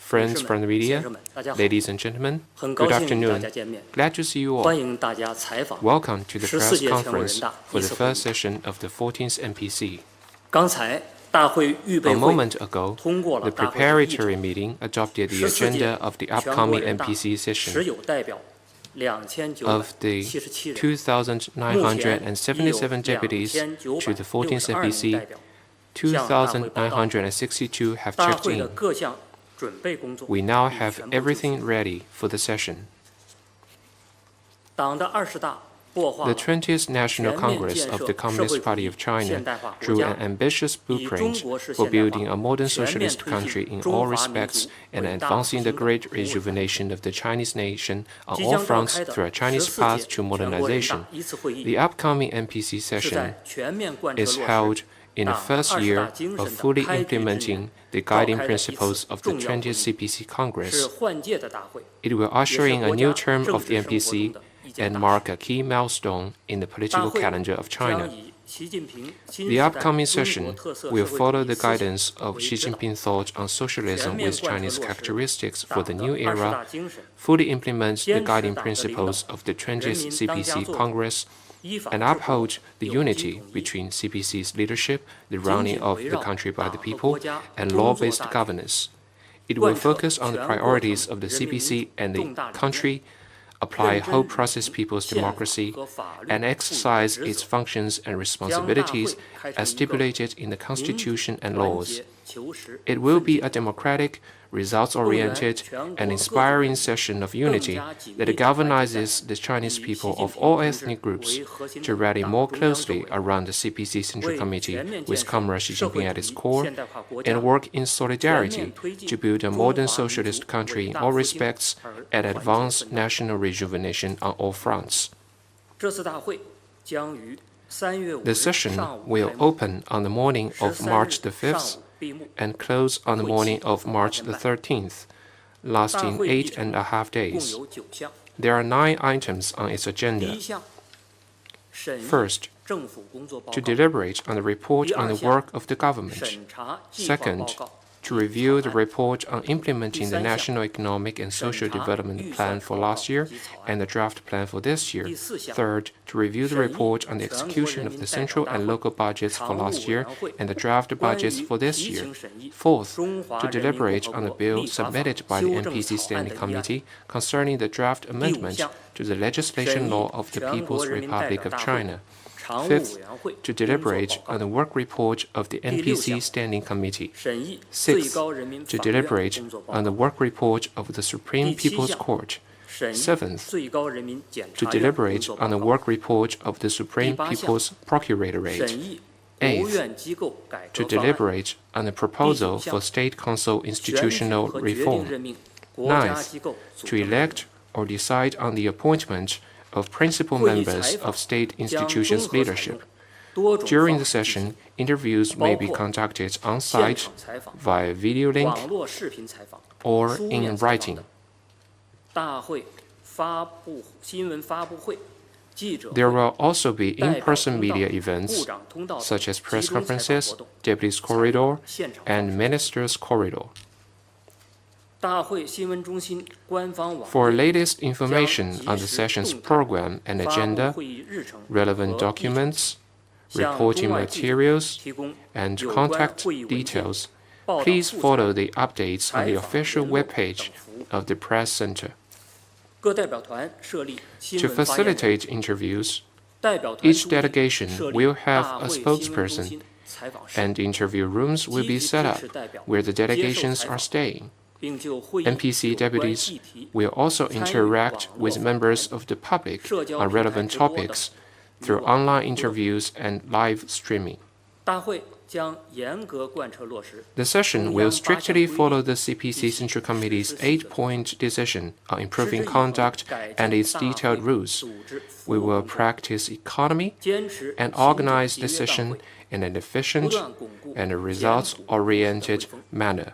Friends from the media, ladies and gentlemen, good afternoon. Glad to see you all. Welcome to the press conference for the first session of the 14th NPC. A moment ago, the preparatory meeting adopted the agenda of the upcoming NPC session. Of the 2,977 deputies to the 14th NPC, 2,962 have checked in. We now have everything ready for the session. The 20th National Congress of the Communist Party of China drew an ambitious blueprint for building a modern socialist country in all respects and advancing the great rejuvenation of the Chinese nation on all fronts through a Chinese path to modernization. The upcoming NPC session is held in the first year of fully implementing the guiding principles of the 20th CPC Congress. It will usher in a new term of the NPC and mark a key milestone in the political calendar of China. The upcoming session will follow the guidance of Xi Jinping's thought on socialism with Chinese characteristics for the new era, fully implement the guiding principles of the 20th CPC Congress, and uphold the unity between CPC's leadership, the running of the country by the people, and law-based governance. It will focus on the priorities of the CPC and the country, apply whole process people's democracy, and exercise its functions and responsibilities as stipulated in the Constitution and laws. It will be a democratic, results-oriented, and inspiring session of unity that galvanizes the Chinese people of all ethnic groups to rally more closely around the CPC Central Committee with Comrade Xi Jinping at its core, and work in solidarity to build a modern socialist country in all respects and advance national rejuvenation on all fronts. The session will open on the morning of March the 5th and close on the morning of March the 13th, lasting 8.5 days. There are 9 items on its agenda. First, to deliberate on the report on the work of the government. Second, to review the report on implementing the National Economic and Social Development Plan for last year and the draft plan for this year. Third, to review the report on the execution of the central and local budgets for last year and the draft budgets for this year. Fourth, to deliberate on the bill submitted by the NPC Standing Committee concerning the draft amendment to the legislation law of the People's Republic of China. Fifth, to deliberate on the work report of the NPC Standing Committee. Sixth, to deliberate on the work report of the Supreme People's Court. Seventh, to deliberate on the work report of the Supreme People's Procuratorate. Eighth, to deliberate on the proposal for State Council institutional reform. Ninth, to elect or decide on the appointment of principal members of state institutions' leadership. During the session, interviews may be conducted on-site, via video link, or in writing. There will also be in-person media events, such as press conferences, deputies' corridor, and ministers' corridor. For latest information on the session's program and agenda, relevant documents, reporting materials, and contact details, please follow the updates on the official webpage of the Press Center. To facilitate interviews, each delegation will have a spokesperson, and interview rooms will be set up where the delegations are staying. NPC deputies will also interact with members of the public on relevant topics through online interviews and live streaming. The session will strictly follow the CPC Central Committee's 8-point decision on improving conduct and its detailed rules. We will practice economy and organize the session in an efficient and results-oriented manner.